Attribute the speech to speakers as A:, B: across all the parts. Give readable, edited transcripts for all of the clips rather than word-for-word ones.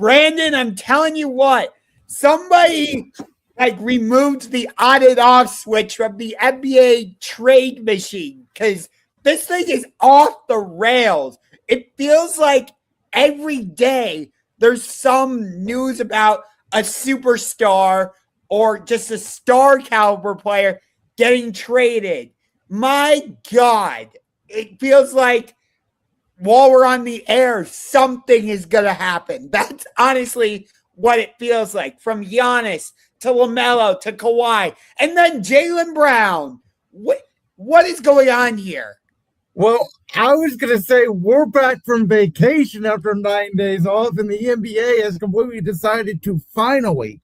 A: Brandon, I'm telling you what, somebody removed the on and off switch from the NBA trade machine because this thing is off the rails. It feels like every day there's some news about a superstar or just a star caliber player getting traded. My God, it feels like while we're on the air, something is going to happen. That's honestly what it feels like. From Giannis to LaMelo to Kawhi, and then Jaylen Brown. What is going on here?
B: Well, I was going to say we're back from vacation after 9 days off, and the NBA has completely decided to finally,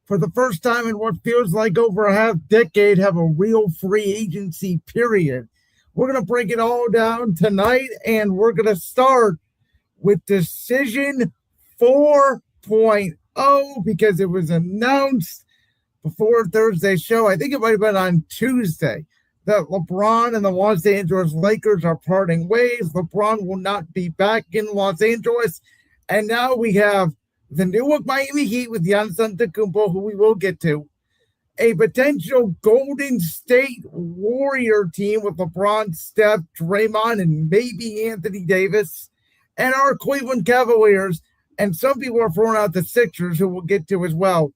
B: for the first time in what feels like over a half decade, have a real free agency period. We're going to break it all down tonight, and we're going to start with Decision 4.0 because it was announced before Thursday's show. I think it might have been on Tuesday that LeBron and the Los Angeles Lakers are parting ways. LeBron will not be back in Los Angeles. And now we have the new Miami Heat with Giannis Antetokounmpo, who we will get to. A potential Golden State Warrior team with LeBron, Steph, Draymond, and maybe Anthony Davis. And our Cleveland Cavaliers. And some people are throwing out the Sixers, who we'll get to as well,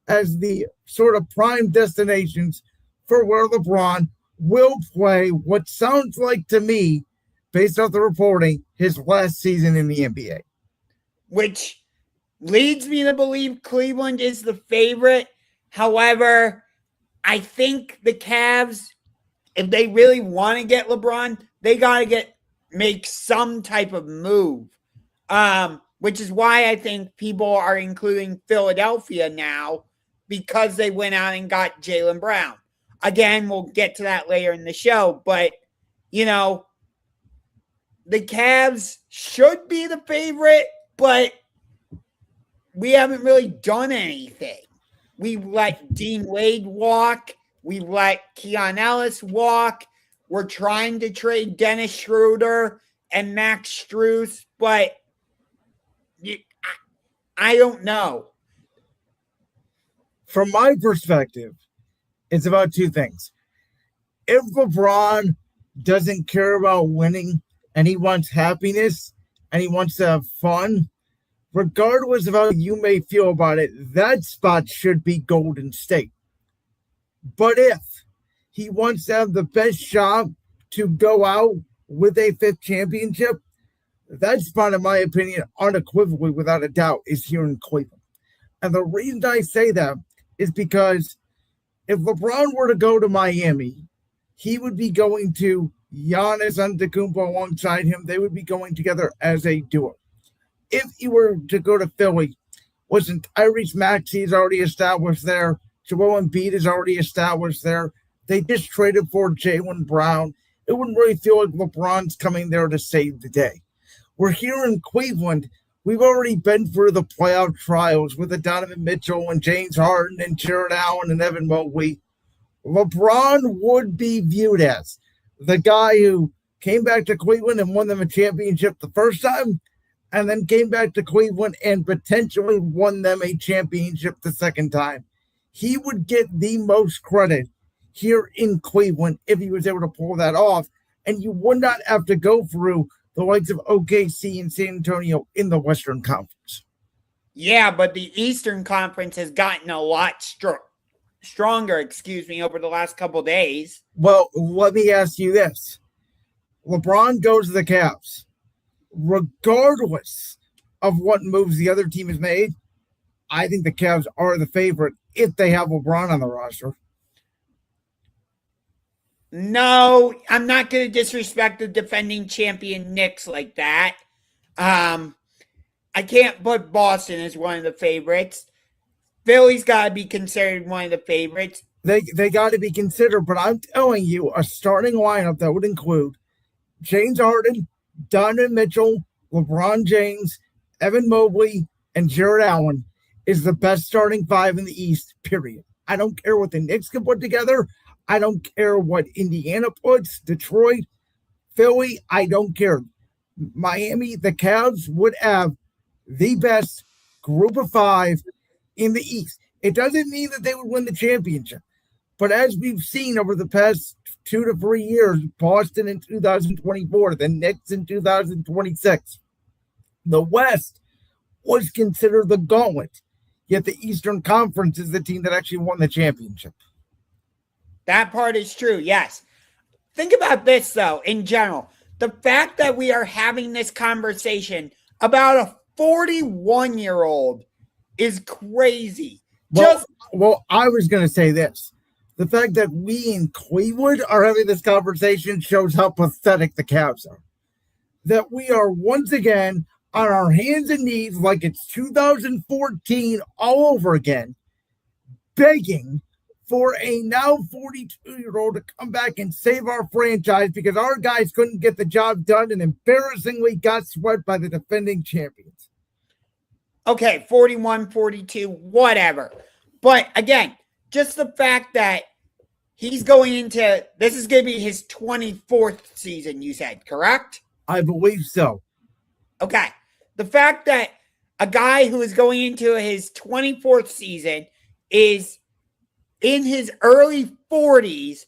B: as the sort of prime destinations for where LeBron will play what sounds like to me, based off the reporting, his last season in the NBA.
A: Which leads me to believe Cleveland is the favorite. However, I think the Cavs, if they really want to get LeBron, they got to make some type of move. Which is why I think people are including Philadelphia now because they went out and got Jaylen Brown. Again, we'll get to that later in the show, but, the Cavs should be the favorite, but we haven't really done anything. We let Dean Wade walk. We let Keon Ellis walk. We're trying to trade Dennis Schroeder and Max Strus, but I don't know.
B: From my perspective, it's about two things. If LeBron doesn't care about winning and he wants happiness and he wants to have fun, regardless of how you may feel about it, that spot should be Golden State. But if he wants to have the best shot to go out with a fifth championship, that spot, in my opinion, unequivocally, without a doubt, is here in Cleveland. And the reason I say that is because if LeBron were to go to Miami, he would be going to Giannis Antetokounmpo alongside him. They would be going together as a duo. If he were to go to Philly, listen, Tyrese Maxey is already established there. Joel Embiid is already established there. They just traded for Jaylen Brown. It wouldn't really feel like LeBron's coming there to save the day. We're here in Cleveland. We've already been through the playoff trials with Donovan Mitchell and James Harden and Jared Allen and Evan Mobley. LeBron would be viewed as the guy who came back to Cleveland and won them a championship the first time, and then came back to Cleveland and potentially won them a championship the second time. He would get the most credit here in Cleveland if he was able to pull that off, and you would not have to go through the likes of OKC and San Antonio in the Western Conference.
A: Yeah, but the Eastern Conference has gotten a lot stronger, over the last couple of days.
B: Well, let me ask you this. LeBron goes to the Cavs. Regardless of what moves the other team has made, I think the Cavs are the favorite if they have LeBron on the roster.
A: No, I'm not going to disrespect the defending champion Knicks like that. I can't put Boston as one of the favorites. Philly's got to be considered one of the favorites.
B: They got to be considered, but I'm telling you, a starting lineup that would include James Harden, Donovan Mitchell, LeBron James, Evan Mobley, and Jared Allen is the best starting five in the East, period. I don't care what the Knicks can put together. I don't care what Indiana puts, Detroit, Philly, I don't care. Miami, the Cavs would have the best group of 5 in the East. It doesn't mean that they would win the championship. But as we've seen over the past 2 to 3 years, Boston in 2024, the Knicks in 2026, the West was considered the gauntlet. Yet the Eastern Conference is the team that actually won the championship.
A: That part is true, yes. Think about this, though, in general. The fact that we are having this conversation about a 41-year-old is crazy.
B: Well, I was going to say this. The fact that we in Cleveland are having this conversation shows how pathetic the Cavs are. That we are once again on our hands and knees like it's 2014 all over again, begging for a now 42-year-old to come back and save our franchise because our guys couldn't get the job done and embarrassingly got swept by the defending champions.
A: Okay, 41, 42, whatever. But again, just the fact that he's going into, this is going to be his 24th season, you said, correct?
B: I believe so.
A: Okay. The fact that a guy who is going into his 24th season is in his early 40s,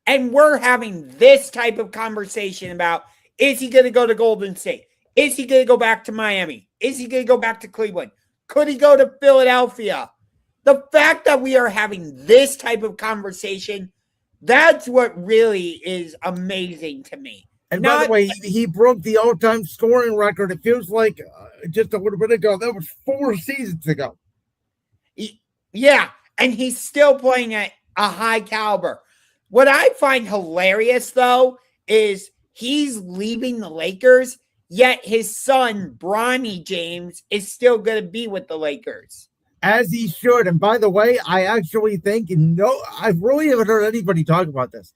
A: and we're having this type of conversation about, is he going to go to Golden State? Is he going to go back to Miami? Is he going to go back to Cleveland? Could he go to Philadelphia? The fact that we are having this type of conversation, that's what really is amazing to me.
B: And by the way, he broke the all-time scoring record. It feels like just a little bit ago. That was 4 seasons ago.
A: Yeah, and he's still playing at a high caliber. What I find hilarious, though, is he's leaving the Lakers, yet his son, Bronny James, is still going to be with the Lakers.
B: As he should. And by the way, I actually think, I really haven't heard anybody talk about this.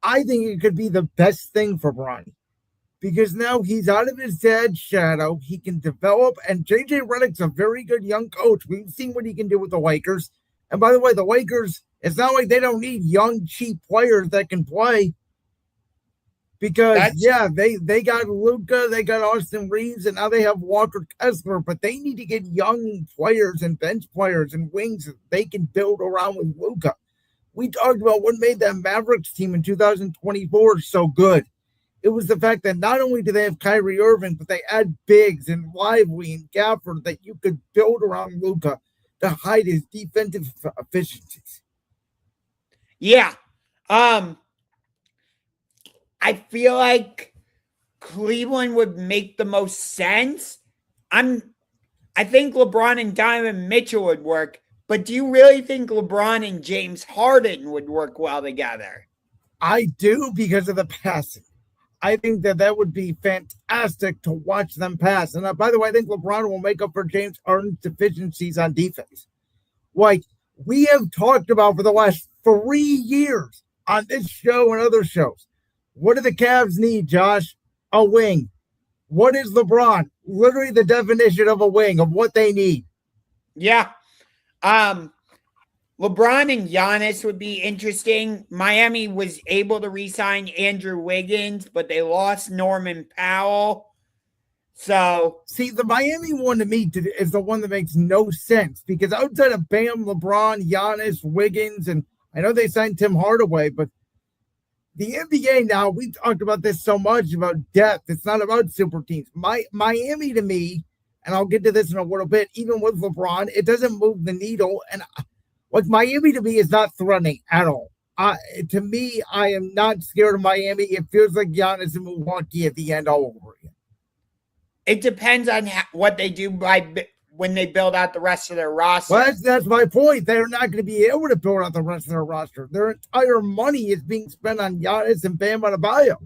B: I think it could be the best thing for Bronny. Because now he's out of his dad's shadow. He can develop. And JJ Redick's a very good young coach. We've seen what he can do with the Lakers. And by the way, the Lakers, it's not like they don't need young, cheap players that can play. Because, they got Luka, they got Austin Reeves, and now they have Walker Kessler. But they need to get young players and bench players and wings that they can build around with Luka. We talked about what made that Mavericks team in 2024 so good. It was the fact that not only do they have Kyrie Irving, but they add Biggs and Lively and Gafford that you could build around Luka to hide his defensive efficiencies.
A: Yeah. I feel like Cleveland would make the most sense. I think LeBron and Donovan Mitchell would work, but do you really think LeBron and James Harden would work well together?
B: I do, because of the passing. I think that would be fantastic to watch them pass. And by the way, I think LeBron will make up for James Harden's deficiencies on defense. Like we have talked about for the last 3 years on this show and other shows. What do the Cavs need, Josh? A wing. What is LeBron? Literally the definition of a wing, of what they need.
A: Yeah. LeBron and Giannis would be interesting. Miami was able to re-sign Andrew Wiggins, but they lost Norman Powell. So,
B: see, the Miami one to me is the one that makes no sense, because outside of Bam, LeBron, Giannis, Wiggins, and I know they signed Tim Hardaway, but the NBA now, we talked about this so much about depth. It's not about super teams. Miami to me, and I'll get to this in a little bit, even with LeBron, it doesn't move the needle. And like Miami to me is not threatening at all. To me, I am not scared of Miami. It feels like Giannis and Milwaukee at the end all over again.
A: It depends on what they do when they build out the rest of their roster.
B: Well, that's my point. They're not going to be able to build out the rest of their roster. Their entire money is being spent on Giannis and Bam Adebayo.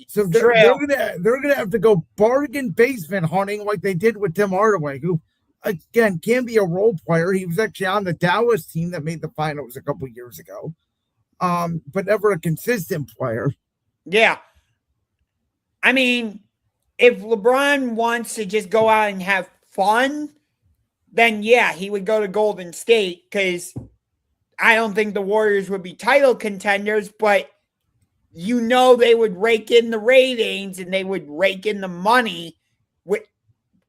B: So they're gonna have to go bargain basement hunting like they did with Tim Hardaway, who again can be a role player. He was actually on the Dallas team that made the finals a couple years ago, but never a consistent player.
A: Yeah, I mean, if LeBron wants to just go out and have fun, then yeah, he would go to Golden State, because I don't think the Warriors would be title contenders, but you know they would rake in the ratings and they would rake in the money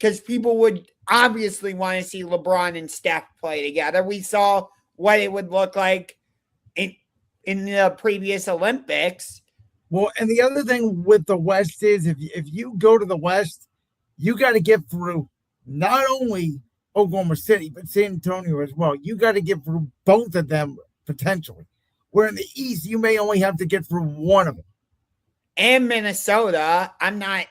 A: because people would obviously want to see LeBron and Steph play together. We saw what it would look like in the previous Olympics.
B: Well, and the other thing with the West is if you go to the West, you got to get through not only Oklahoma City, but San Antonio as well. You got to get through both of them potentially. Where in the East, you may only have to get through one of them.
A: And Minnesota, I'm not.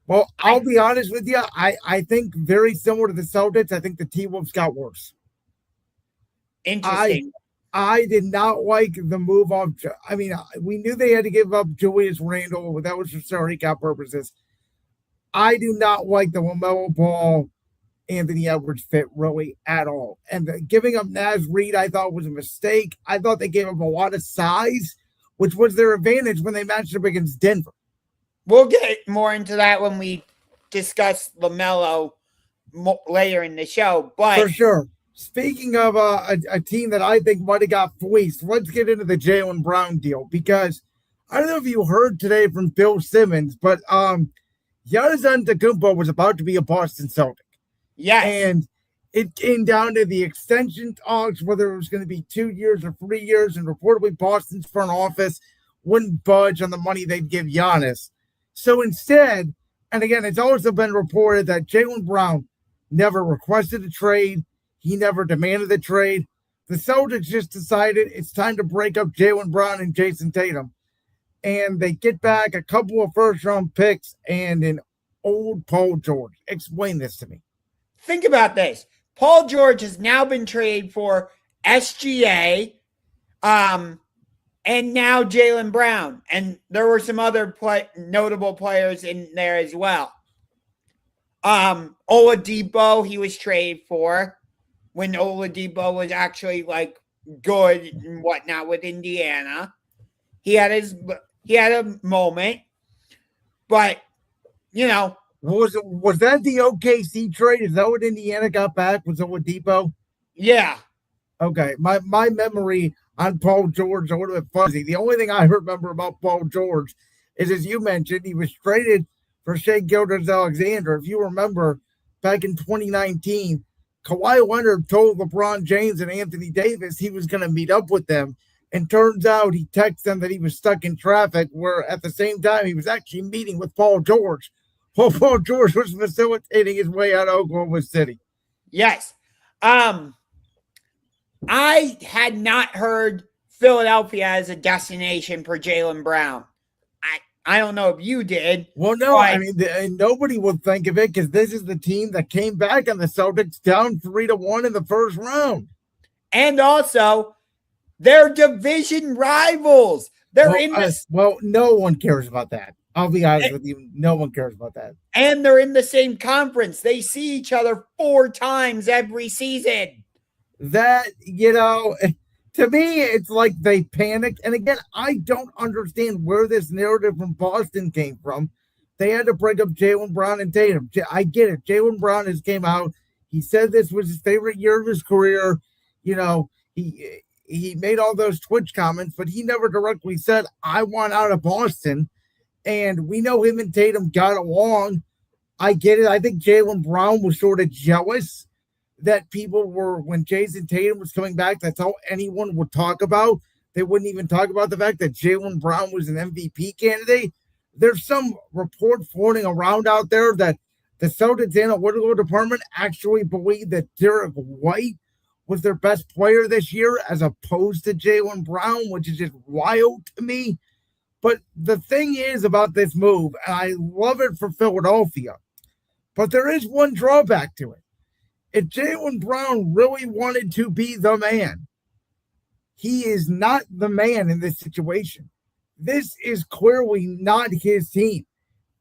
B: Well, I'll be honest with you. I think very similar to the Celtics. I think the T-Wolves got worse.
A: Interesting.
B: I did not like the move off. I mean, we knew they had to give up Julius Randle, but that was for salary cap purposes. I do not like the LaMelo Ball, Anthony Edwards fit really at all. And giving up Naz Reid, I thought was a mistake. I thought they gave up a lot of size, which was their advantage when they matched up against Denver.
A: We'll get more into that when we discuss LaMelo later in the show. But
B: for sure. Speaking of a team that I think might have got fleeced, let's get into the Jaylen Brown deal, because I don't know if you heard today from Bill Simmons, but Giannis Antetokounmpo was about to be a Boston Celtic.
A: Yes.
B: And it came down to the extension talks, whether it was going to be 2 years or 3 years, and reportedly Boston's front office wouldn't budge on the money they'd give Giannis. So instead, and again, it's also been reported that Jaylen Brown never requested a trade. He never demanded the trade. The Celtics just decided it's time to break up Jaylen Brown and Jason Tatum. And they get back a couple of first-round picks and an old Paul George. Explain this to me.
A: Think about this. Paul George has now been traded for SGA, and now Jaylen Brown. And there were some other notable players in there as well. Oladipo, he was traded for when Oladipo was actually like good and whatnot with Indiana. He had a moment, but you know.
B: Was that the OKC trade? Is that what Indiana got back? Was Oladipo?
A: Yeah.
B: Okay. My memory on Paul George is a little bit fuzzy. The only thing I remember about Paul George is, as you mentioned, he was traded for Shai Gilgeous-Alexander. If you remember, back in 2019, Kawhi Leonard told LeBron James and Anthony Davis he was going to meet up with them. And turns out he texted them that he was stuck in traffic, where at the same time he was actually meeting with Paul George. Paul George was facilitating his way out of Oklahoma City.
A: Yes. I had not heard Philadelphia as a destination for Jaylen Brown. I don't know if you did.
B: Well, no, I mean, nobody would think of it because this is the team that came back on the Celtics down 3-1 in the first round.
A: And also, they're division rivals. They're in this.
B: Well, no one cares about that. I'll be honest with you. No one cares about that.
A: And they're in the same conference. They see each other 4 times every season.
B: That, to me, it's like they panicked. And again, I don't understand where this narrative from Boston came from. They had to break up Jaylen Brown and Tatum. I get it. Jaylen Brown has came out. He said this was his favorite year of his career. He made all those Twitch comments, but he never directly said, I want out of Boston. And we know him and Tatum got along. I get it. I think Jaylen Brown was sort of jealous that people were, when Jason Tatum was coming back, that's all anyone would talk about. They wouldn't even talk about the fact that Jaylen Brown was an MVP candidate. There's some report floating around out there that the Celtics analytical department actually believed that Derek White was their best player this year as opposed to Jaylen Brown, which is just wild to me. But the thing is about this move, and I love it for Philadelphia, but there is one drawback to it. If Jaylen Brown really wanted to be the man, he is not the man in this situation. This is clearly not his team.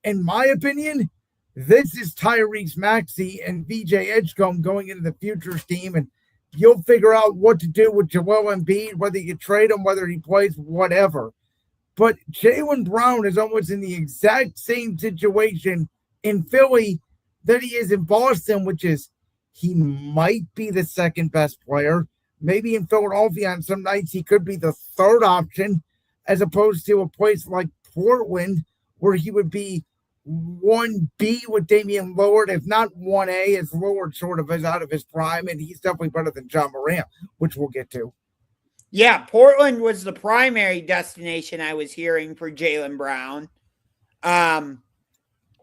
B: In my opinion, this is Tyrese Maxey and VJ Edgecombe going into the futures team, and you'll figure out what to do with Joel Embiid, whether you trade him, whether he plays, whatever. But Jaylen Brown is almost in the exact same situation in Philly that he is in Boston, which is he might be the second best player. Maybe in Philadelphia on some nights he could be the third option, as opposed to a place like Portland where he would be 1B with Damian Lillard, if not 1A, as Lillard sort of is out of his prime, and he's definitely better than John Morant, which we'll get to.
A: Yeah, Portland was the primary destination I was hearing for Jaylen Brown. And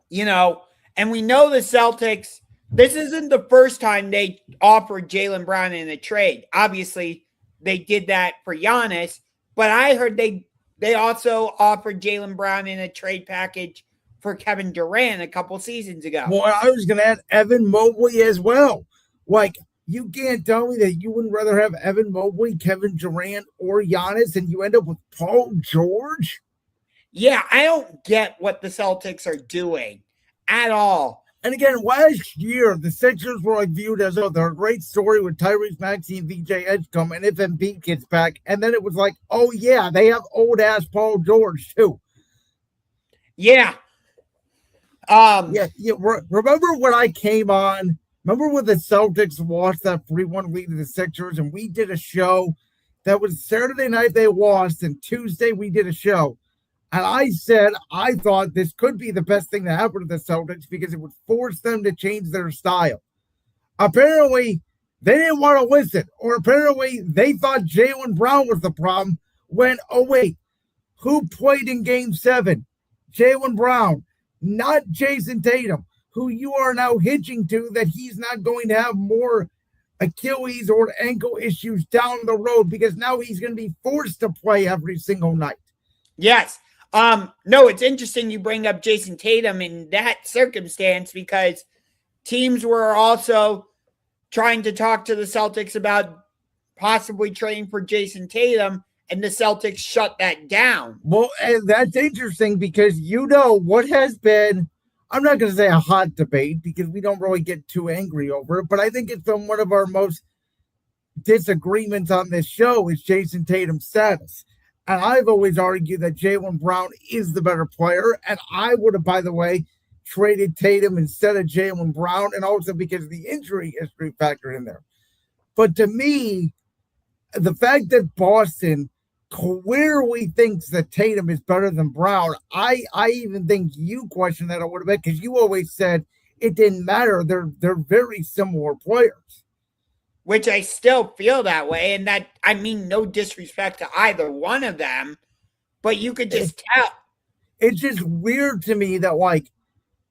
A: we know the Celtics, this isn't the first time they offered Jaylen Brown in a trade. Obviously, they did that for Giannis, but I heard they also offered Jaylen Brown in a trade package for Kevin Durant a couple seasons ago.
B: Well, I was going to add Evan Mobley as well. You can't tell me that you wouldn't rather have Evan Mobley, Kevin Durant, or Giannis, and you end up with Paul George?
A: Yeah, I don't get what the Celtics are doing at all.
B: And again, last year, the Sixers were viewed as a great story with Tyrese Maxey and VJ Edgecombe, and if Embiid gets back. And then it was like, oh, yeah, they have old-ass Paul George, too.
A: Yeah.
B: Remember when I came on? Remember when the Celtics lost that 3-1 lead to the Sixers, and we did a show that was Saturday night they lost, and Tuesday we did a show. And I said I thought this could be the best thing to happen to the Celtics because it would force them to change their style. Apparently, they didn't want to listen, or apparently they thought Jaylen Brown was the problem when, oh, wait, who played in Game 7? Jaylen Brown, not Jason Tatum, who you are now hitching to that he's not going to have more Achilles or ankle issues down the road because now he's going to be forced to play every single night.
A: Yes. No, it's interesting you bring up Jason Tatum in that circumstance because teams were also trying to talk to the Celtics about possibly trading for Jason Tatum, and the Celtics shut that down.
B: Well, and that's interesting because what has been, I'm not going to say a hot debate because we don't really get too angry over it, but I think it's been one of our most disagreements on this show is Jason Tatum's status. And I've always argued that Jaylen Brown is the better player. And I would have, by the way, traded Tatum instead of Jaylen Brown. And also because of the injury history factored in there. But to me, the fact that Boston clearly thinks that Tatum is better than Brown, I even think you questioned that a little bit because you always said it didn't matter. They're very similar players.
A: Which I still feel that way. And that, I mean, no disrespect to either one of them, but you could just tell.
B: It's just weird to me that,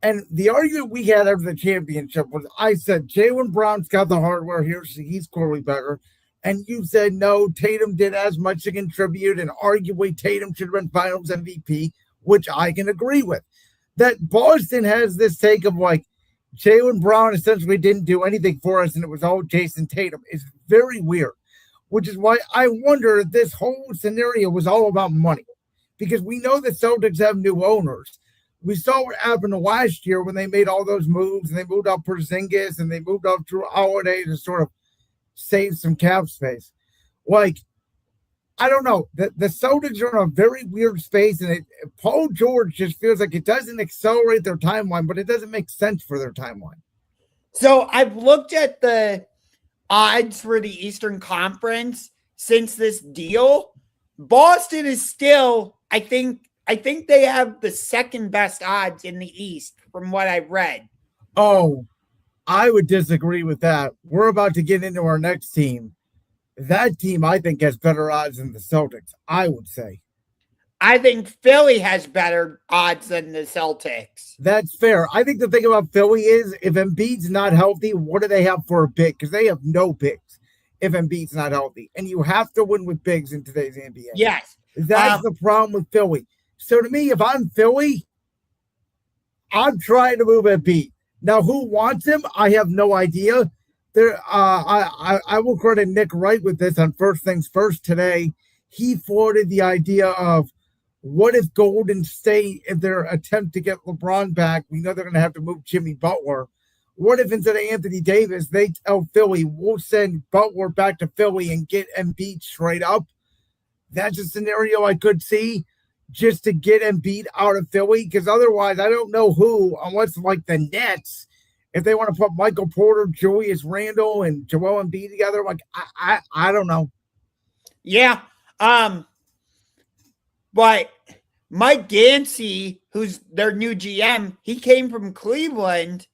B: and the argument we had over the championship was I said, Jaylen Brown's got the hardware here, so he's clearly better. And you said, no, Tatum did as much to contribute, and arguably Tatum should have been finals MVP, which I can agree with. That Boston has this take of, Jaylen Brown essentially didn't do anything for us, and it was all Jason Tatum. It's very weird, which is why I wonder if this whole scenario was all about money, because we know the Celtics have new owners. We saw what happened last year when they made all those moves, and they moved up Porzingis, and they moved up Drew Holiday to sort of save some cap space. I don't know. The Celtics are in a very weird space, and Paul George just feels like it doesn't accelerate their timeline, but it doesn't make sense for their timeline.
A: So I've looked at the odds for the Eastern Conference since this deal. Boston is still, I think they have the second best odds in the East from what I've read.
B: Oh, I would disagree with that. We're about to get into our next team. That team, I think, has better odds than the Celtics, I would say.
A: I think Philly has better odds than the Celtics.
B: That's fair. I think the thing about Philly is if Embiid's not healthy, what do they have for a big? Because they have no bigs if Embiid's not healthy. And you have to win with bigs in today's NBA.
A: Yes.
B: That's the problem with Philly. So to me, if I'm Philly, I'm trying to move Embiid. Now, who wants him? I have no idea. I will credit Nick Wright with this on First Things First today. He floated the idea of what if Golden State, in their attempt to get LeBron back, we know they're going to have to move Jimmy Butler. What if instead of Anthony Davis, they tell Philly, we'll send Butler back to Philly and get Embiid straight up? That's a scenario I could see just to get Embiid out of Philly, because otherwise I don't know who, unless the Nets, if they want to put Michael Porter, Julius Randle, and Joel Embiid together, I don't know.
A: Yeah. But Mike Gansey, who's their new GM, he came from Cleveland.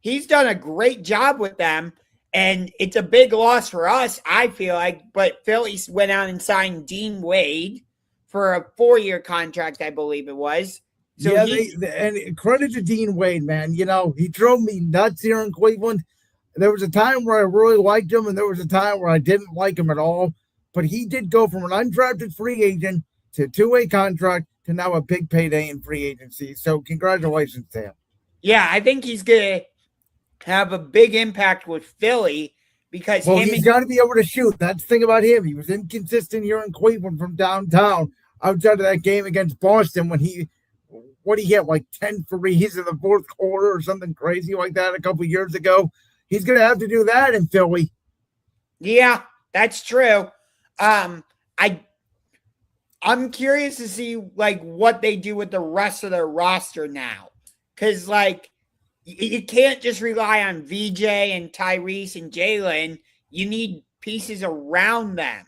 A: He's done a great job with them, and it's a big loss for us, I feel like. But Philly went out and signed Dean Wade for a 4-year contract, I believe it was.
B: So and credit to Dean Wade, man. You know, he drove me nuts here in Cleveland. There was a time where I really liked him, and there was a time where I didn't like him at all. But he did go from an undrafted free agent to a 2-way contract to now a big payday in free agency. So congratulations to him.
A: Yeah, I think he's going to have a big impact with Philly because
B: he's got to be able to shoot. That's the thing about him. He was inconsistent here in Cleveland from downtown outside of that game against Boston when he hit like 10 threes in the fourth quarter or something crazy like that a couple of years ago. He's going to have to do that in Philly.
A: Yeah, that's true. I'm curious to see like what they do with the rest of their roster now. Because, like, you can't just rely on VJ and Tyrese and Jaylen. You need pieces around them.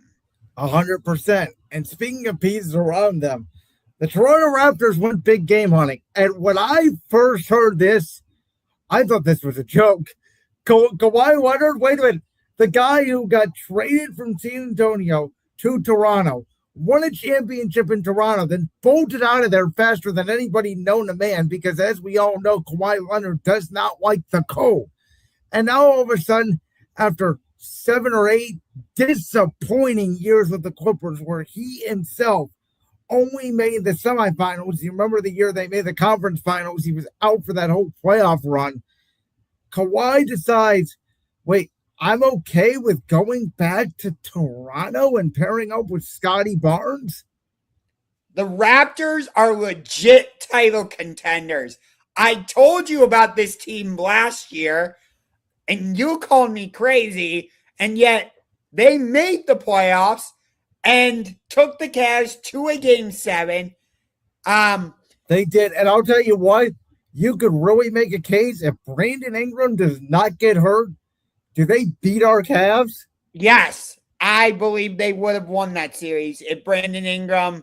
B: 100%. And speaking of pieces around them, the Toronto Raptors went big game hunting. And when I first heard this, I thought this was a joke. Kawhi Leonard, wait a minute. The guy who got traded from San Antonio to Toronto, won a championship in Toronto, then bolted out of there faster than anybody known to man because, as we all know, Kawhi Leonard does not like the cold. And now, all of a sudden, after 7 or 8 disappointing years with the Clippers where he himself only made the semifinals, you remember the year they made the conference finals, he was out for that whole playoff run. Kawhi decides, wait, I'm okay with going back to Toronto and pairing up with Scotty Barnes.
A: The Raptors are legit title contenders. I told you about this team last year, and you called me crazy, and yet they made the playoffs and took the Cavs to a Game 7.
B: They did, and I'll tell you what, you could really make a case if Brandon Ingram does not get hurt. Do they beat our Cavs?
A: Yes, I believe they would have won that series if Brandon Ingram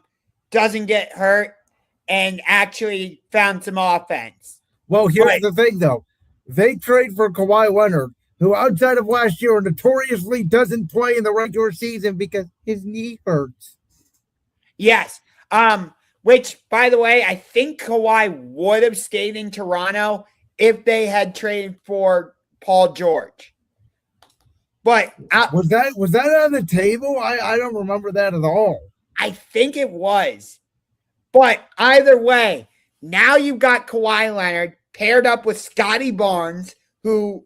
A: doesn't get hurt and actually found some offense.
B: Well, here's the thing, though. They trade for Kawhi Leonard, who outside of last year notoriously doesn't play in the regular season because his knee hurts.
A: Yes. Which, by the way, I think Kawhi would have stayed in Toronto if they had traded for Paul George. But
B: was that on the table? I don't remember that at all.
A: I think it was. But either way, now you've got Kawhi Leonard paired up with Scotty Barnes, who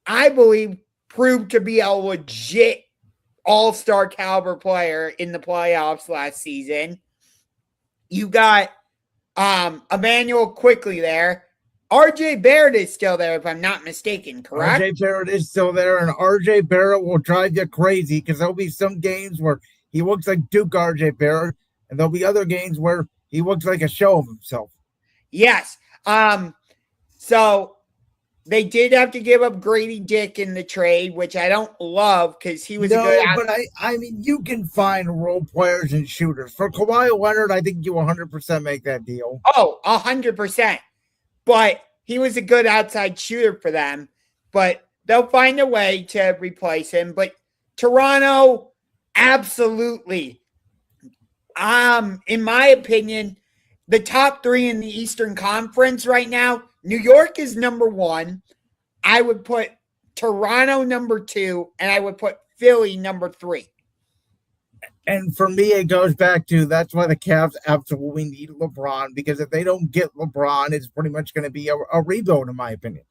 A: I believe proved to be a legit all-star caliber player in the playoffs last season. You got Emmanuel Quickly there. RJ Barrett is still there, if I'm not mistaken, correct?
B: RJ Barrett is still there, and RJ Barrett will drive you crazy because there'll be some games where he looks like Duke RJ Barrett, and there'll be other games where he looks like a show of himself.
A: Yes. So they did have to give up Grady Dick in the trade, which I don't love because he was a good
B: but I mean, you can find role players and shooters. For Kawhi Leonard, I think you 100% make that deal.
A: Oh, 100%. But he was a good outside shooter for them. But they'll find a way to replace him. But Toronto, absolutely. In my opinion, the top 3 in the Eastern Conference right now, New York is number 1. I would put Toronto number 2, and I would put Philly number 3.
B: And for me, it goes back to that's why the Cavs absolutely need LeBron, because if they don't get LeBron, it's pretty much going to be a rebuild, in my opinion.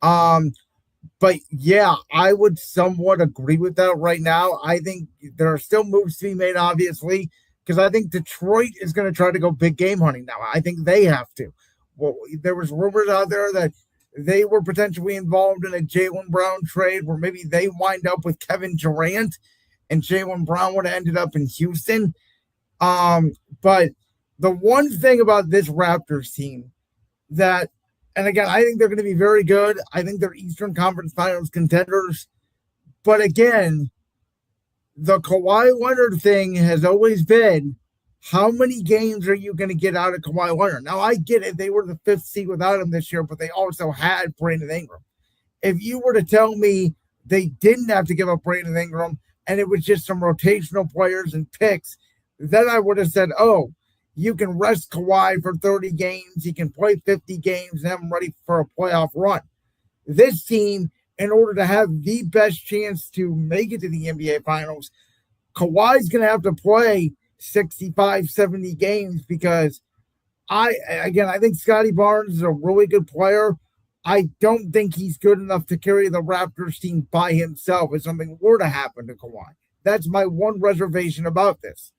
B: But yeah, I would somewhat agree with that right now. I think there are still moves to be made, obviously, because I think Detroit is going to try to go big game hunting now. I think they have to. Well, there was rumors out there that they were potentially involved in a Jaylen Brown trade where maybe they wind up with Kevin Durant and Jaylen Brown would have ended up in Houston. But the one thing about this Raptors team that, and again, I think they're going to be very good. I think they're Eastern Conference Finals contenders. But again, the Kawhi Leonard thing has always been, How many games are you going to get out of Kawhi Leonard? Now, I get it. They were the 5th seed without him this year, but they also had Brandon Ingram. If you were to tell me they didn't have to give up Brandon Ingram and it was just some rotational players and picks, then I would have said, oh, you can rest Kawhi for 30 games. He can play 50 games and have him ready for a playoff run. This team, in order to have the best chance to make it to the NBA Finals, Kawhi's going to have to play 65, 70 games because I think Scotty Barnes is a really good player. I don't think he's good enough to carry the Raptors team by himself if something were to happen to Kawhi. That's my one reservation about this.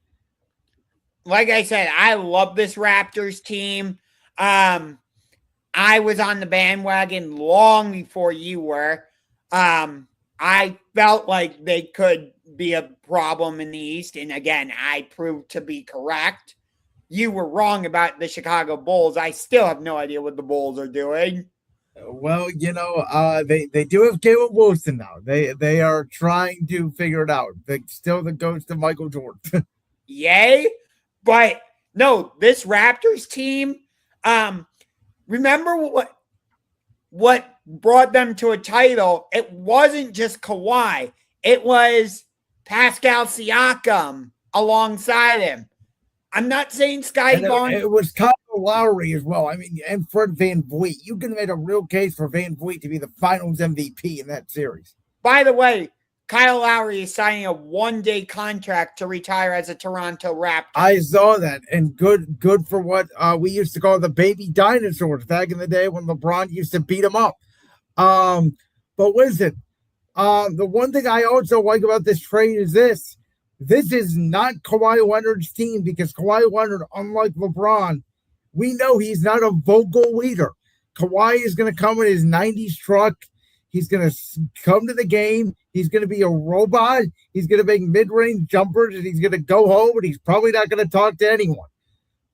A: Like I said, I love this Raptors team. I was on the bandwagon long before you were. I felt like they could be a problem in the East. And again, I proved to be correct. You were wrong about the Chicago Bulls. I still have no idea what the Bulls are doing.
B: Well, they do have Caleb Wilson now. They are trying to figure it out. They still the ghost of Michael Jordan.
A: Yay. But no, this Raptors team, remember what brought them to a title? It wasn't just Kawhi. It was Pascal Siakam alongside him. I'm not saying Scotty Barnes.
B: It was Kyle Lowry as well. I mean, and Fred VanVleet. You can make a real case for VanVleet to be the Finals MVP in that series.
A: By the way, Kyle Lowry is signing a one-day contract to retire as a Toronto Raptor.
B: I saw that, and good for what we used to call the baby dinosaurs back in the day when LeBron used to beat them up. But listen, the one thing I also like about this trade is this. This is not Kawhi Leonard's team because Kawhi Leonard, unlike LeBron, we know he's not a vocal leader. Kawhi is going to come in his 90s truck. He's going to come to the game. He's going to be a robot. He's going to make mid-range jumpers, and he's going to go home, and he's probably not going to talk to anyone.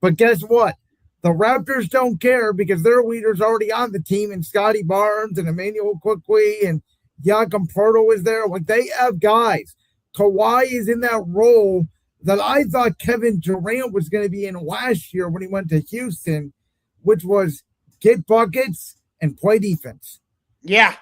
B: But guess what? The Raptors don't care because their leader's already on the team, and Scotty Barnes and Emmanuel Quickly and Jakob Poeltl is there. Like, they have guys. Kawhi is in that role that I thought Kevin Durant was going to be in last year when he went to Houston, which was get buckets and play defense.
A: Yeah.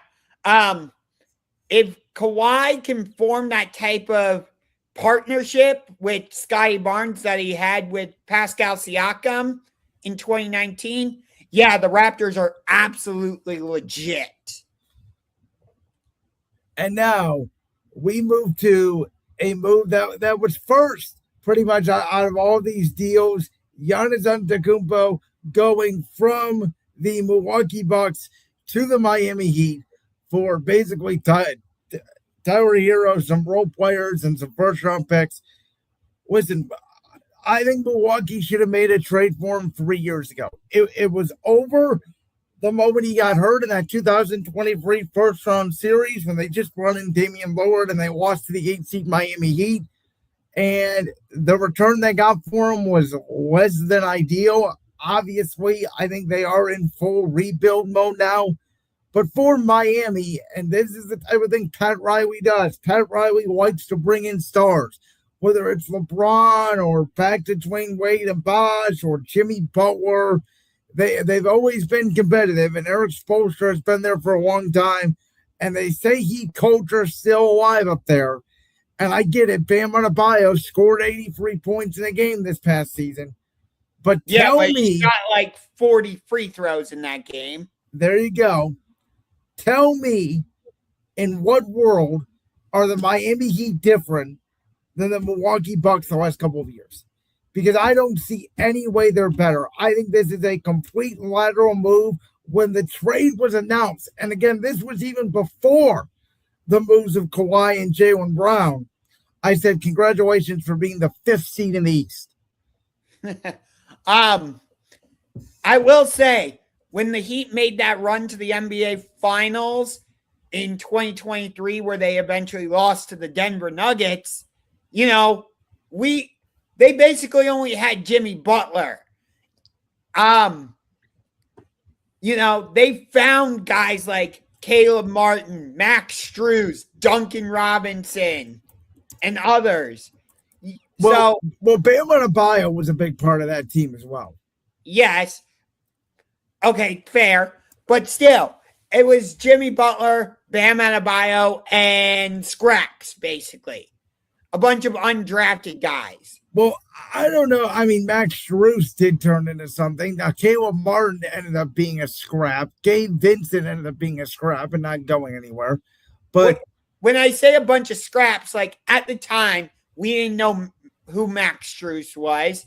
A: If Kawhi can form that type of partnership with Scotty Barnes that he had with Pascal Siakam in 2019, yeah, the Raptors are absolutely legit.
B: And now we move to a move that was first pretty much out of all these deals. Giannis Antetokounmpo going from the Milwaukee Bucks to the Miami Heat for basically Tyler Hero, some role players, and some first-round picks. Listen, I think Milwaukee should have made a trade for him 3 years ago. It was over the moment he got hurt in that 2023 first-round series when they just brought in Damian Lillard and they lost to the 8th-seed Miami Heat. And the return they got for him was less than ideal. Obviously, I think they are in full rebuild mode now. But for Miami, and this is the type of thing Pat Riley does. Pat Riley likes to bring in stars, whether it's LeBron or back to Dwayne Wade and Bosh or Jimmy Butler. They've always been competitive, and Eric Spoelstra has been there for a long time. And they say Heat culture is still alive up there. And I get it. Bam Adebayo scored 83 points in a game this past season. But tell me,
A: he got like 40 free throws in that game.
B: There you go. Tell me, in what world are the Miami Heat different than the Milwaukee Bucks the last couple of years? Because I don't see any way they're better. I think this is a complete lateral move. When the trade was announced, and again, this was even before the moves of Kawhi and Jaylen Brown, I said, congratulations for being the 5th seed in the East.
A: I will say, when the Heat made that run to the NBA Finals in 2023, where they eventually lost to the Denver Nuggets, they basically only had Jimmy Butler. They found guys like Caleb Martin, Max Strus, Duncan Robinson, and others. So,
B: Bam Adebayo was a big part of that team as well.
A: yes. Okay, fair. But still, it was Jimmy Butler, Bam Adebayo, and scraps, basically. A bunch of undrafted guys.
B: Well, I don't know. I mean, Max Strus did turn into something. Now, Caleb Martin ended up being a scrap. Gabe Vincent ended up being a scrap and not going anywhere. But
A: when I say a bunch of scraps, like at the time, we didn't know who Max Strus was.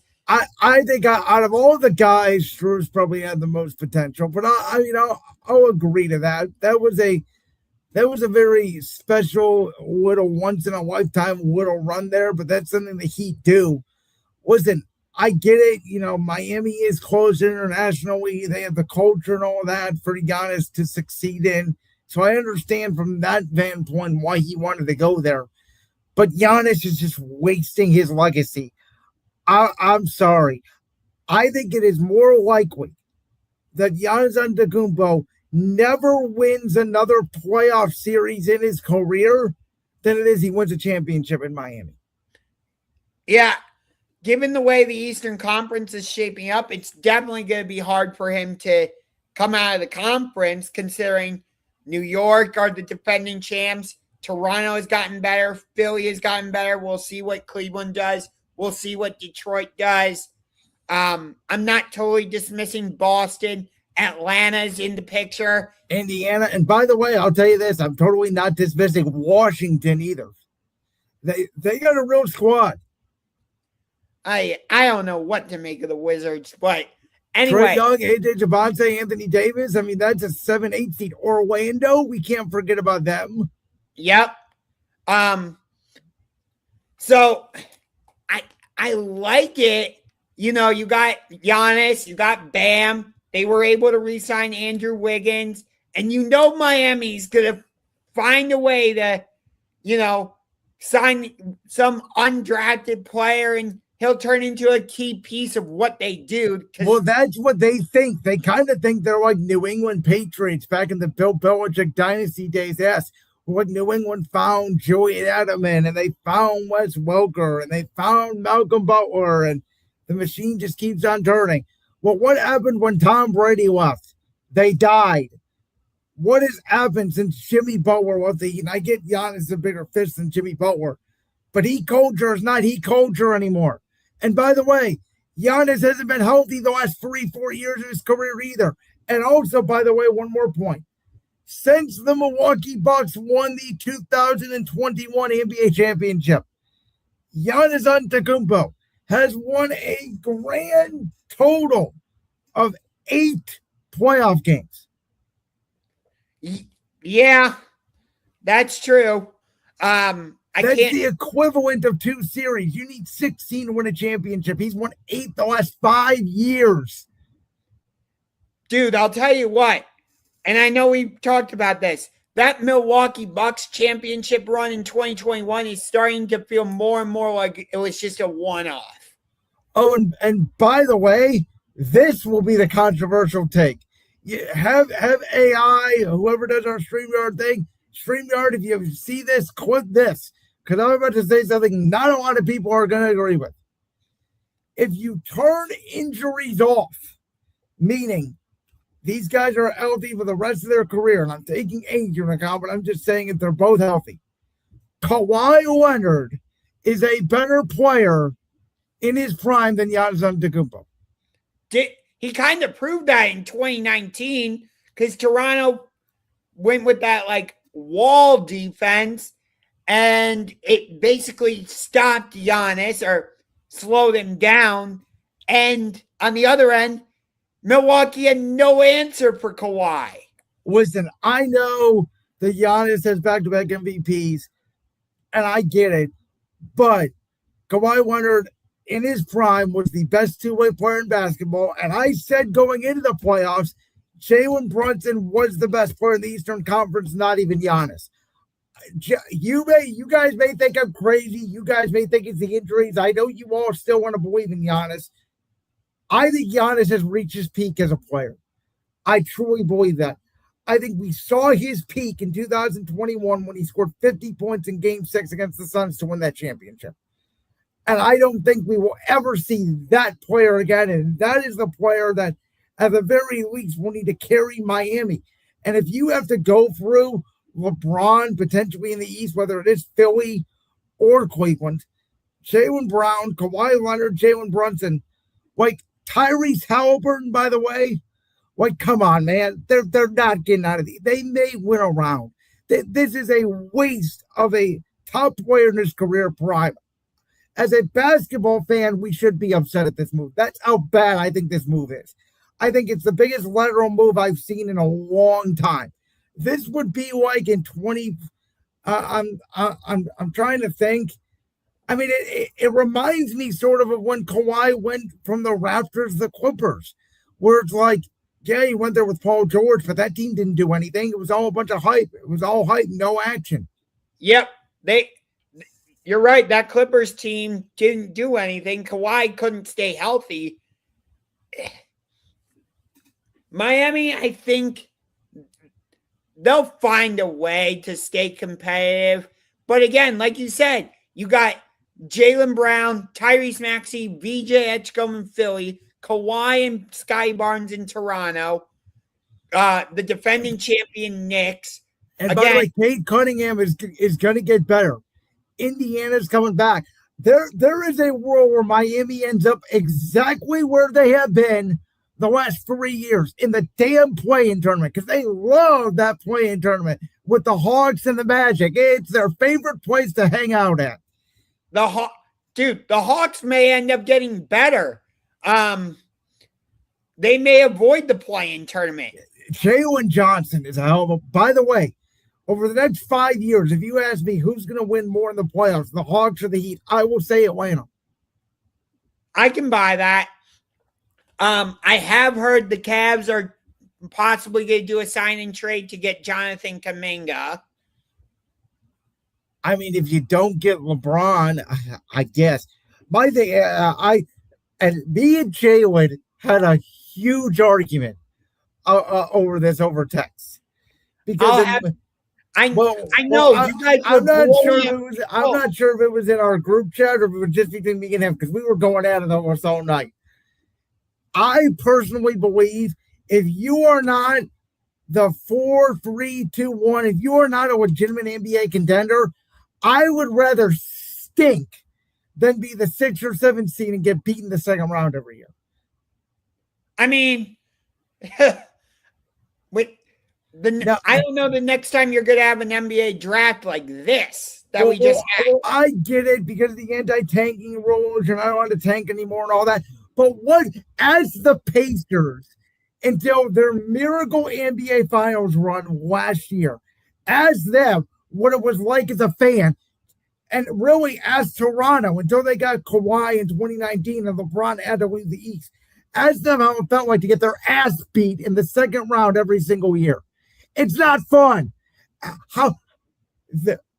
B: I think out of all the guys, Strus probably had the most potential. But I'll agree to that. That was a very special little once in a lifetime little run there. But that's something the Heat do. Listen, I get it. Miami is closed internationally. They have the culture and all that for Giannis to succeed in. So I understand from that standpoint why he wanted to go there. But Giannis is just wasting his legacy. I'm sorry. I think it is more likely that Giannis Antetokounmpo never wins another playoff series in his career than it is he wins a championship in Miami.
A: Yeah. Given the way the Eastern Conference is shaping up, it's definitely going to be hard for him to come out of the conference, considering New York are the defending champs. Toronto has gotten better. Philly has gotten better. We'll see what Cleveland does. We'll see what Detroit does. I'm not totally dismissing Boston. Atlanta's in the picture.
B: Indiana. And by the way, I'll tell you this. I'm totally not dismissing Washington either. They got a real squad.
A: I don't know what to make of the Wizards, but anyway.
B: Trae Young, AJ Javante, Anthony Davis. I mean, that's a 7-8 seed. Orlando, we can't forget about them.
A: Yep. So I like it. You got Giannis, you got Bam. They were able to re-sign Andrew Wiggins. And Miami's going to find a way to, sign some undrafted player and he'll turn into a key piece of what they do.
B: Well, that's what they think. They kind of think they're like New England Patriots back in the Bill Belichick dynasty days. Yes, like New England found Julian Edelman and they found Wes Welker and they found Malcolm Butler and the machine just keeps on turning. Well, what happened when Tom Brady left? They died. What has happened since Jimmy Butler left the Heat? And I get Giannis a bigger fish than Jimmy Butler, but Heat culture is not Heat culture anymore. And by the way, Giannis hasn't been healthy the last 3-4 years of his career either. And also, by the way, one more point. Since the Milwaukee Bucks won the 2021 NBA championship, Giannis Antetokounmpo has won a grand total of 8 playoff games.
A: Yeah, that's true.
B: That's the equivalent of 2 series. You need 16 to win a championship. He's won 8 the last 5 years.
A: Dude, I'll tell you what, and I know we've talked about this, that Milwaukee Bucks championship run in 2021 is starting to feel more and more like it was just a one-off.
B: Oh, and by the way, this will be the controversial take. You have AI, whoever does our StreamYard thing, StreamYard, if you see this, click this, because I'm about to say something not a lot of people are going to agree with. If you turn injuries off, meaning these guys are healthy for the rest of their career, and I'm taking age into account, but I'm just saying if they're both healthy, Kawhi Leonard is a better player in his prime than Giannis Antetokounmpo.
A: He kind of proved that in 2019 because Toronto went with that wall defense and it basically stopped Giannis or slowed him down. And on the other end, Milwaukee had no answer for Kawhi.
B: Listen, I know that Giannis has back-to-back MVPs, and I get it, but Kawhi Leonard in his prime was the best two-way player in basketball, and I said going into the playoffs, Jaylen Brunson was the best player in the Eastern Conference, not even Giannis. You guys may think I'm crazy. You guys may think it's the injuries. I know you all still want to believe in Giannis. I think Giannis has reached his peak as a player. I truly believe that. I think we saw his peak in 2021 when he scored 50 points in Game 6 against the Suns to win that championship. And I don't think we will ever see that player again. And that is the player that, at the very least, will need to carry Miami. And if you have to go through LeBron potentially in the East, whether it is Philly or Cleveland, Jaylen Brown, Kawhi Leonard, Jalen Brunson, like Tyrese Halliburton, by the way, like, come on, man. They're not getting out of the. They may win a round. This is a waste of a top player in his career prime. As a basketball fan, we should be upset at this move. That's how bad I think this move is. I think it's the biggest lateral move I've seen in a long time. This would be like in 20. I'm trying to think. I mean, it reminds me sort of when Kawhi went from the Raptors to the Clippers, where it's like, yeah, he went there with Paul George, but that team didn't do anything. It was all a bunch of hype. It was all hype, no action.
A: Yep, you're right. That Clippers team didn't do anything. Kawhi couldn't stay healthy. Miami, I think they'll find a way to stay competitive. But again, like you said, you got Jaylen Brown, Tyrese Maxey, VJ Edgecombe in Philly, Kawhi and Scottie Barnes in Toronto, the defending champion Knicks.
B: And by the way, Cade Cunningham is going to get better. Indiana's coming back. There is a world where Miami ends up exactly where they have been the last 3 years, in the damn play-in tournament, because they love that play-in tournament with the Hawks and the Magic. It's their favorite place to hang out at.
A: The Hawks may end up getting better. They may avoid the play-in tournament.
B: Jaylen Johnson is a hell of a. By the way, over the next 5 years, if you ask me who's going to win more in the playoffs, the Hawks or the Heat, I will say Atlanta.
A: I can buy that. I have heard the Cavs are possibly going to do a sign and trade to get Jonathan Kuminga.
B: I mean, if you don't get LeBron, I guess. My thing, me and Jaylen had a huge argument over this over text, because
A: I know you guys.
B: I'm not sure if it was in our group chat or if it was just between me and him, because we were going at it almost all night. I personally believe if you are not the 4-3-2-1, if you are not a legitimate NBA contender, I would rather stink than be the 6 or 7 seed and get beaten the second round every year.
A: I mean, I don't know the next time you're going to have an NBA draft like this that we just had.
B: I get it because of the anti-tanking rules, and I don't want to tank anymore and all that. But what, as the Pacers, until their miracle NBA Finals run last year, as them, what it was like as a fan, and really as Toronto until they got Kawhi in 2019 and LeBron had to leave the East, as them, how it felt like to get their ass beat in the second round every single year. It's not fun. How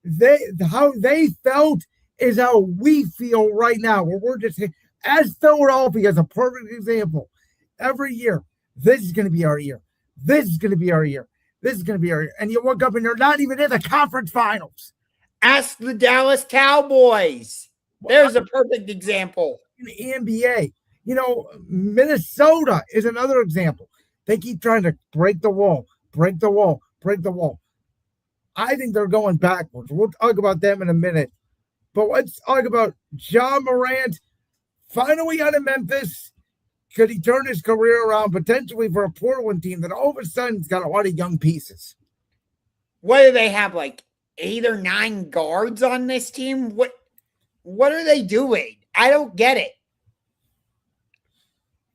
B: they felt is how we feel right now, where we're just, as Philadelphia is a perfect example. Every year, this is going to be our year. This is going to be our year. This is going to be our year. And you look up and you're not even in the conference finals.
A: Ask the Dallas Cowboys. There's a perfect example.
B: In the NBA, Minnesota is another example. They keep trying to break the wall. I think they're going backwards. We'll talk about them in a minute. But let's talk about Ja Morant. Finally out of Memphis. Could he turn his career around potentially for a Portland team that all of a sudden has got a lot of young pieces?
A: What do they have, like 8 or 9 guards on this team? What are they doing? I don't get it.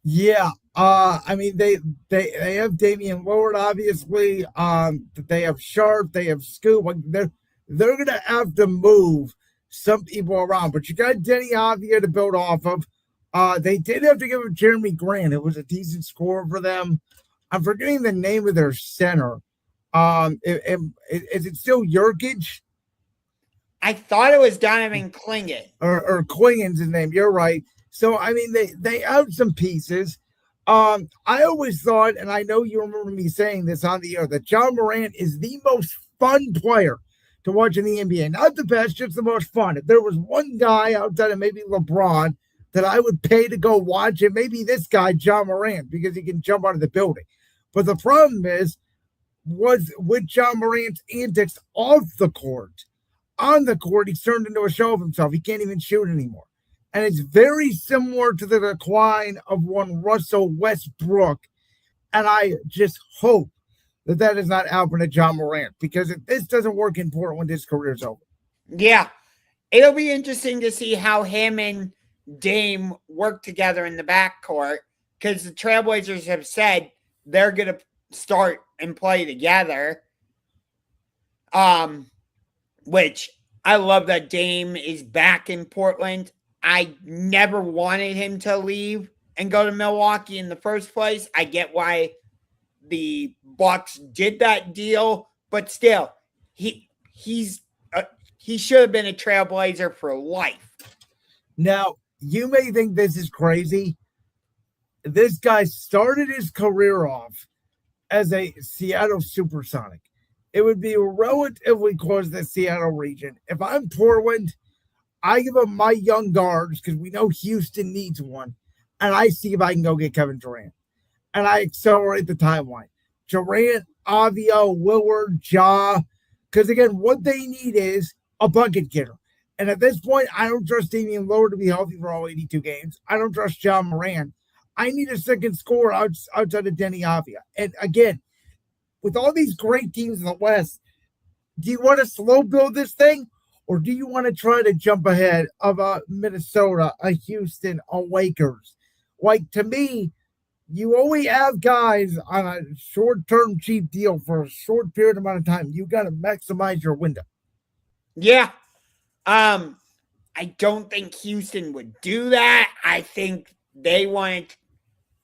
B: Yeah. I mean, they have Damian Lillard, obviously. They have Sharp, they have Scoop. They're going to have to move some people around, but you got Denny Avdia to build off of. They did have to give him Jeremy Grant. It was a decent score for them. I'm forgetting the name of their center. Is it still Jurkic?
A: I thought it was Donovan Clingan.
B: Or Clingan's his name. You're right. So, I mean, they have some pieces. I always thought, and I know you remember me saying this on the air, that Ja Morant is the most fun player to watch in the NBA. Not the best, just the most fun. If there was one guy outside of maybe LeBron that I would pay to go watch it, maybe this guy, John Morant, because he can jump out of the building. But the problem was with John Morant's antics off the court. On the court, he's turned into a show of himself. He can't even shoot anymore. And it's very similar to the decline of one Russell Westbrook. And I just hope that is not happening to John Morant, because if this doesn't work in Portland, his career's over.
A: Yeah. It'll be interesting to see how him and Dame work together in the backcourt, because the Trailblazers have said they're going to start and play together. Which I love that Dame is back in Portland. I never wanted him to leave and go to Milwaukee in the first place. I get why the Bucks did that deal, but still, he should have been a Trailblazer for life.
B: Now, you may think this is crazy. This guy started his career off as a Seattle Supersonic. It would be relatively close to the Seattle region. If I'm Portland, I give up my young guards, because we know Houston needs one, and I see if I can go get Kevin Durant. And I accelerate the timeline. Durant, Avio, Willard, Ja, because again, what they need is a bucket getter. And at this point, I don't trust Damian Lillard to be healthy for all 82 games. I don't trust John Morant. I need a second scorer outside of Denny Avia. And again, with all these great teams in the West, do you want to slow build this thing? Or do you want to try to jump ahead of a Minnesota, a Houston, a Lakers? Like, to me, you only have guys on a short-term cheap deal for a short period amount of time. You got to maximize your window.
A: Yeah. I don't think Houston would do that. I think they want,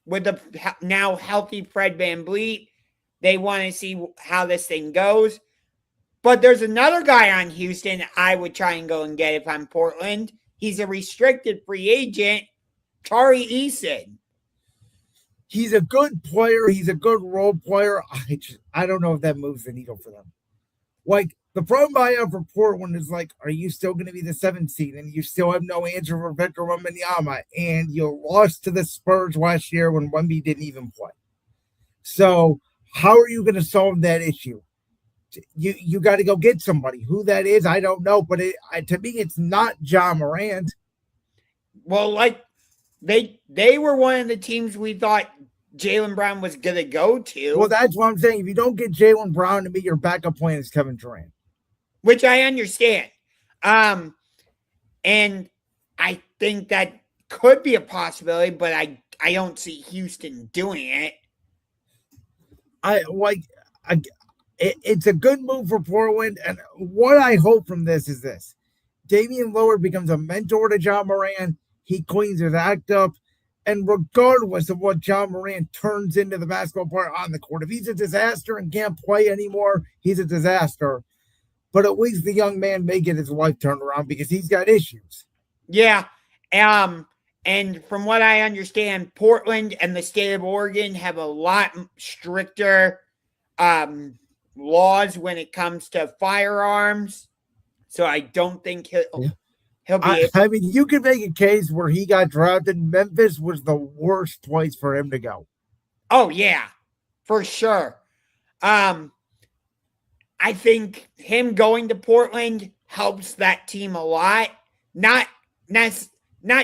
A: with the now healthy Fred VanVleet, they want to see how this thing goes. But there's another guy on Houston I would try and go and get if I'm Portland. He's a restricted free agent, Tari Eason.
B: He's a good player. He's a good role player. I don't know if that moves the needle for them. Like, the problem I have for Portland is, like, are you still going to be the 7th seed? And you still have no answer for Victor Wembanyama. And you lost to the Spurs last year when Wemby didn't even play. So how are you going to solve that issue? You got to go get somebody. Who that is, I don't know. But to me, it's not John Morant.
A: Well, like, they were one of the teams we thought Jaylen Brown was going to go to.
B: Well, that's what I'm saying. If you don't get Jaylen Brown, to me, your backup plan is Kevin Durant.
A: Which I understand. And I think that could be a possibility, but I don't see Houston doing it.
B: It's a good move for Portland, and what I hope from this is this. Damian Lillard becomes a mentor to John Morant. He cleans his act up, and regardless of what John Morant turns into the basketball player on the court, if he's a disaster and can't play anymore, he's a disaster. But at least the young man may get his life turned around because he's got issues.
A: Yeah. And from what I understand, Portland and the state of Oregon have a lot stricter laws when it comes to firearms. So I don't think he'll be.
B: I mean, you could make a case where he got drafted. Memphis was the worst place for him to go.
A: Oh, yeah, for sure. I think him going to Portland helps that team a lot. Not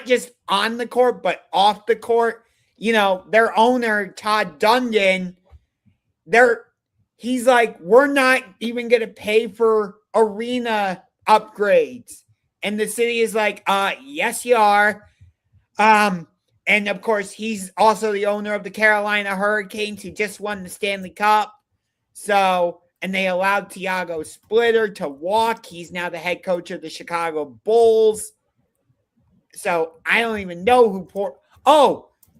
A: just on the court, but off the court. You know, their owner, Todd Dundon, he's like, we're not even going to pay for arena upgrades. And the city is like, yes, you are. And of course, he's also the owner of the Carolina Hurricanes, who just won the Stanley Cup. So, and they allowed Tiago Splitter to walk. He's now the head coach of the Chicago Bulls. So I don't even know who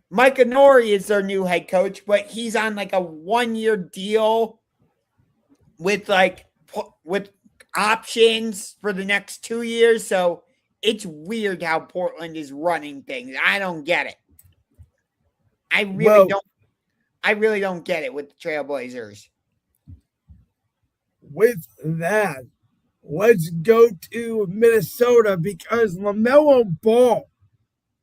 A: Mike Inori is their new head coach, but he's on like a 1-year deal with options for the next 2 years. So it's weird how Portland is running things. I don't get it. I really don't get it with the Trailblazers.
B: With that, Let's go to Minnesota because LaMelo Ball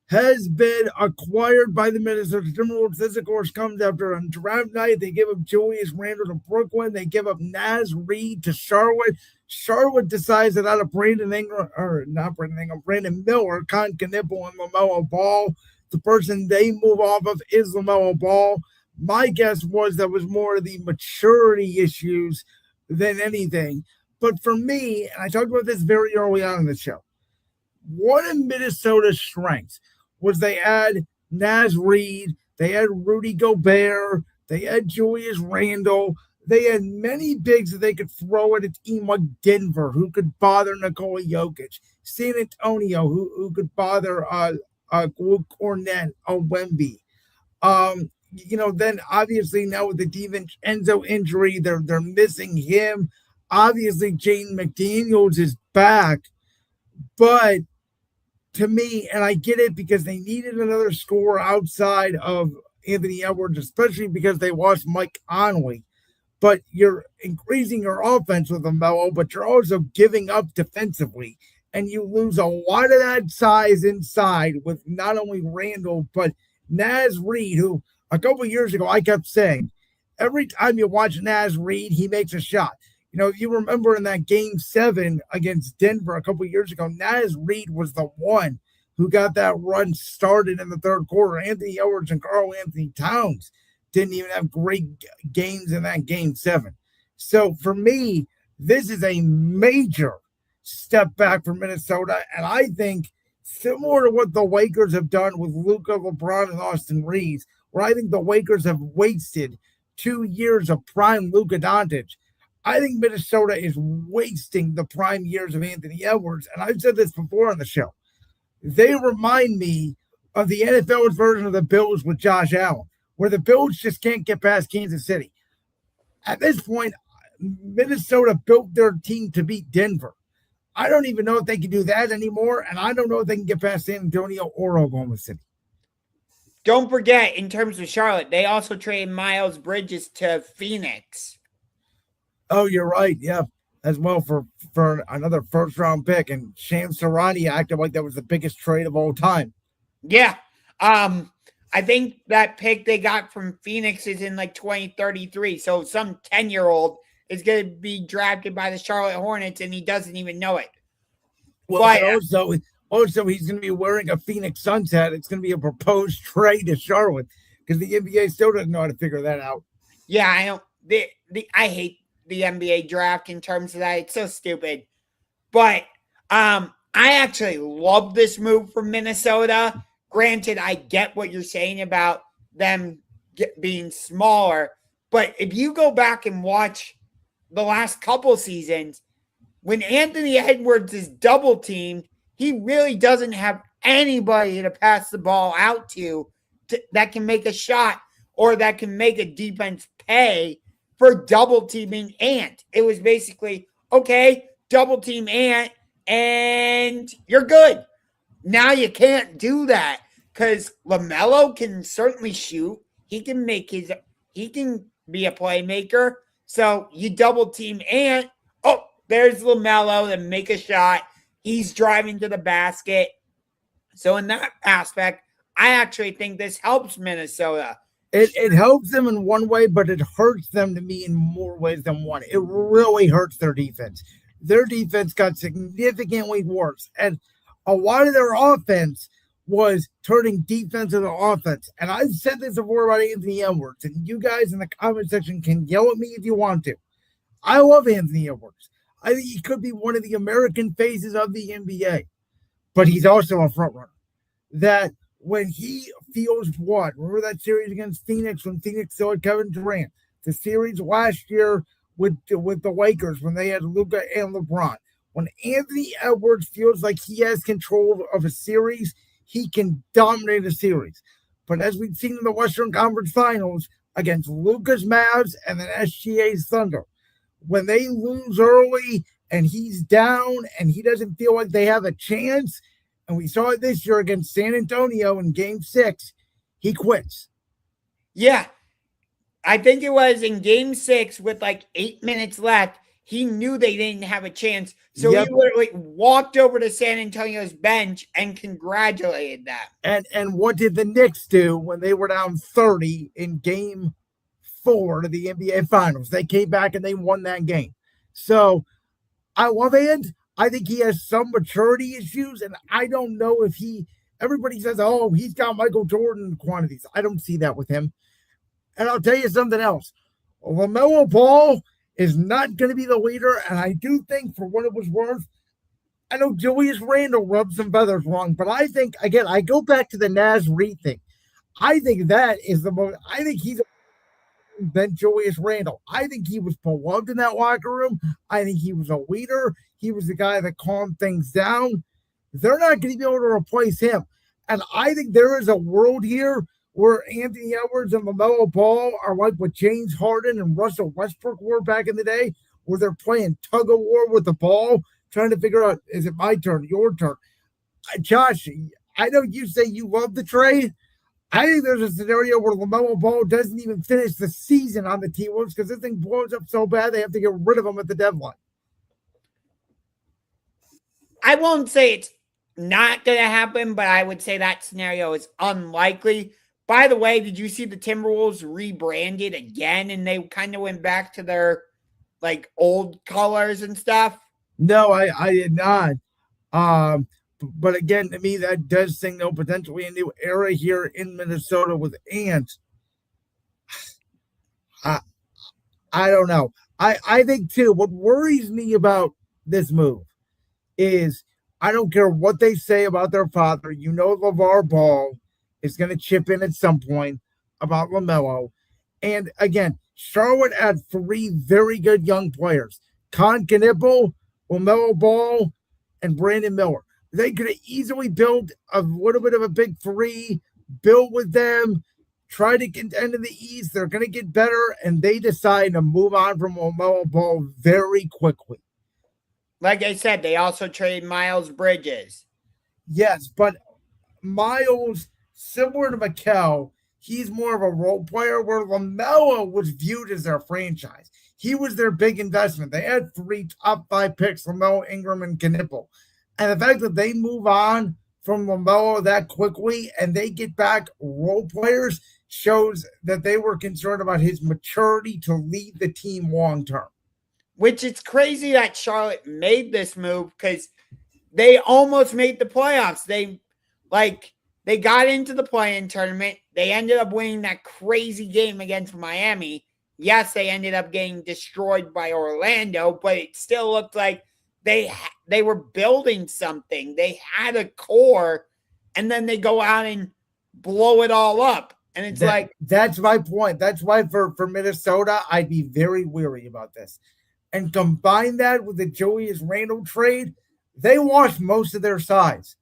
B: has been acquired by the Minnesota Timberwolves. This, of course, comes after on draft night. They give up Julius Randle to Brooklyn. They give up Naz Reid to Charlotte. Charlotte decides that out of Brandon Miller, Con Knipple, and LaMelo Ball, the person they move off of is LaMelo Ball. My guess was that was more of the maturity issues than anything. But for me, and I talked about this very early on in the show, one of Minnesota's strengths was they had Naz Reid, they had Rudy Gobert, they had Julius Randle, they had many bigs that they could throw at a team like Denver, who could bother Nikola Jokic, San Antonio, who could bother Luke Cornette, Wemby. Then obviously now with the DiVincenzo injury, they're missing him. Obviously, Jaden McDaniels is back, but to me, and I get it because they needed another scorer outside of Anthony Edwards, especially because they lost Mike Conley. But you're increasing your offense with LaMelo, but you're also giving up defensively. And you lose a lot of that size inside with not only Randall, but Naz Reid, who a couple of years ago I kept saying, every time you watch Naz Reid, he makes a shot. If you remember in that Game 7 against Denver a couple of years ago, Naz Reid was the one who got that run started in the third quarter. Anthony Edwards and Karl Anthony Towns didn't even have great games in that Game 7. So for me, this is a major step back for Minnesota, and I think similar to what the Lakers have done with Luka, LeBron, and Austin Reeves, where I think the Lakers have wasted 2 years of prime Luka Doncic, I think Minnesota is wasting the prime years of Anthony Edwards. And I've said this before on the show. They remind me of the NFL's version of the Bills with Josh Allen, where the Bills just can't get past Kansas City. At this point, Minnesota built their team to beat Denver. I don't even know if they can do that anymore, and I don't know if they can get past San Antonio or Oklahoma City.
A: Don't forget, in terms of Charlotte, they also traded Miles Bridges to Phoenix.
B: Oh, you're right. Yeah, as well for another first-round pick. And Shams Charania acted like that was the biggest trade of all time.
A: Yeah. I think that pick they got from Phoenix is in like 2033. So some 10-year-old is going to be drafted by the Charlotte Hornets, and he doesn't even know it.
B: Well, but also he's going to be wearing a Phoenix Suns hat. It's going to be a proposed trade to Charlotte because the NBA still doesn't know how to figure that out.
A: Yeah, I know. I hate the NBA draft in terms of that. It's so stupid. But I actually love this move from Minnesota. Granted, I get what you're saying about them being smaller. But if you go back and watch the last couple seasons, when Anthony Edwards is double teamed, he really doesn't have anybody to pass the ball out to that can make a shot or that can make a defense pay for double teaming Ant. It was basically, okay, double team Ant and you're good. Now you can't do that because LaMelo can certainly shoot. He can be a playmaker. So you double team Ant. Oh, there's LaMelo to make a shot. He's driving to the basket. So in that aspect, I actually think this helps Minnesota.
B: It helps them in one way, but it hurts them to me in more ways than one. It really hurts their defense. Their defense got significantly worse. And a lot of their offense was turning defense into offense. And I've said this before about Anthony Edwards, and you guys in the comment section can yell at me if you want to. I love Anthony Edwards. I think he could be one of the American faces of the NBA, but he's also a front runner. That when he feels what? Remember that series against Phoenix when Phoenix still had Kevin Durant? The series last year with the Lakers when they had Luka and LeBron. When Anthony Edwards feels like he has control of a series, he can dominate a series. But as we've seen in the Western Conference Finals against Luka's Mavs and then SGA's Thunder, when they lose early and he's down and he doesn't feel like they have a chance, and we saw it this year against San Antonio in Game 6, he quits.
A: Yeah. I think it was in Game 6 with like 8 minutes left. he knew they didn't have a chance. So he literally walked over to San Antonio's bench and congratulated them.
B: And what did the Knicks do when they were down 30 in game 4 to the NBA Finals? They came back and they won that game. So I love Ant. I think he has some maturity issues, and I don't know if everybody says, oh, he's got Michael Jordan quantities. I don't see that with him. And I'll tell you something else. LaMelo Ball is not going to be the leader, and I do think, for what it was worth, I know Julius Randle rubbed some feathers wrong, but I think, again, I go back to the Naz Reid thing. I think that is the most, I think he's than Julius Randle. I think he was beloved in that locker room. I think he was a leader. He was the guy that calmed things down. They're not going to be able to replace him. And I think there is a world here where Anthony Edwards and LaMelo Ball are like what James Harden and Russell Westbrook were back in the day, where they're playing tug of war with the ball, trying to figure out, is it my turn, your turn? Josh, I know you say you love the trade. I think there's a scenario where LaMelo Ball doesn't even finish the season on the T-Wolves because this thing blows up so bad they have to get rid of him at the deadline.
A: I won't say it's not going to happen, but I would say that scenario is unlikely. By the way, did you see the Timberwolves rebranded again and they kind of went back to their like old colors and stuff?
B: No, I did not. But again, to me, that does signal potentially a new era here in Minnesota with Ant. I don't know. I think, too, what worries me about this move is I don't care what they say about their father. You know LeVar Ball is going to chip in at some point about LaMelo. And again, Charlotte had 3 very good young players. Con Knipple, LaMelo Ball, and Brandon Miller. They could have easily built a little bit of a big 3, built with them, try to contend in the East. They're going to get better, and they decide to move on from LaMelo Ball very quickly.
A: Like I said, they also traded Miles Bridges.
B: Yes, but Miles, similar to Mikal, he's more of a role player, where LaMelo was viewed as their franchise. He was their big investment. They had 3 top 5 picks, LaMelo, Ingram, and Knipple. And the fact that they move on from LaMelo that quickly and they get back role players shows that they were concerned about his maturity to lead the team long term.
A: Which it's crazy that Charlotte made this move because they almost made the playoffs. They got into the play-in tournament. They ended up winning that crazy game against Miami. Yes, they ended up getting destroyed by Orlando, but it still looked like they were building something. They had a core, and then they go out and blow it all up. And it's
B: that's my point. That's why for Minnesota, I'd be very weary about this. And combine that with the Julius Randle trade, they lost most of their size.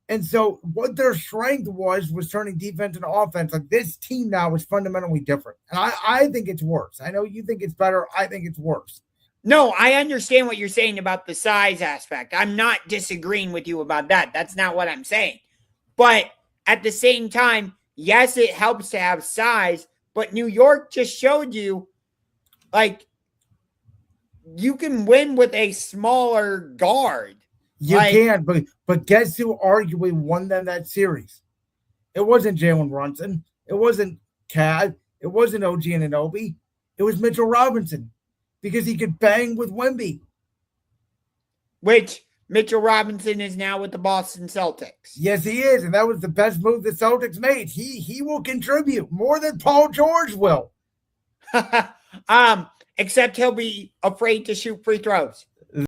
B: And so what their strength was turning defense into offense. Like, this team now is fundamentally different. And I think it's worse. I know you think it's better. I think it's worse.
A: No, I understand what you're saying about the size aspect. I'm not disagreeing with you about that. That's not what I'm saying. But at the same time, yes, it helps to have size, but New York just showed you, like, you can win with a smaller guard.
B: You can, but guess who arguably won them that series? It wasn't Jalen Brunson. It wasn't Cad. It wasn't OG Anunoby. It was Mitchell Robinson, because he could bang with Wemby.
A: Which Mitchell Robinson is now with the Boston Celtics.
B: Yes, he is, and that was the best move the Celtics made. He will contribute more than Paul George will.
A: Except he'll be afraid to shoot free throws.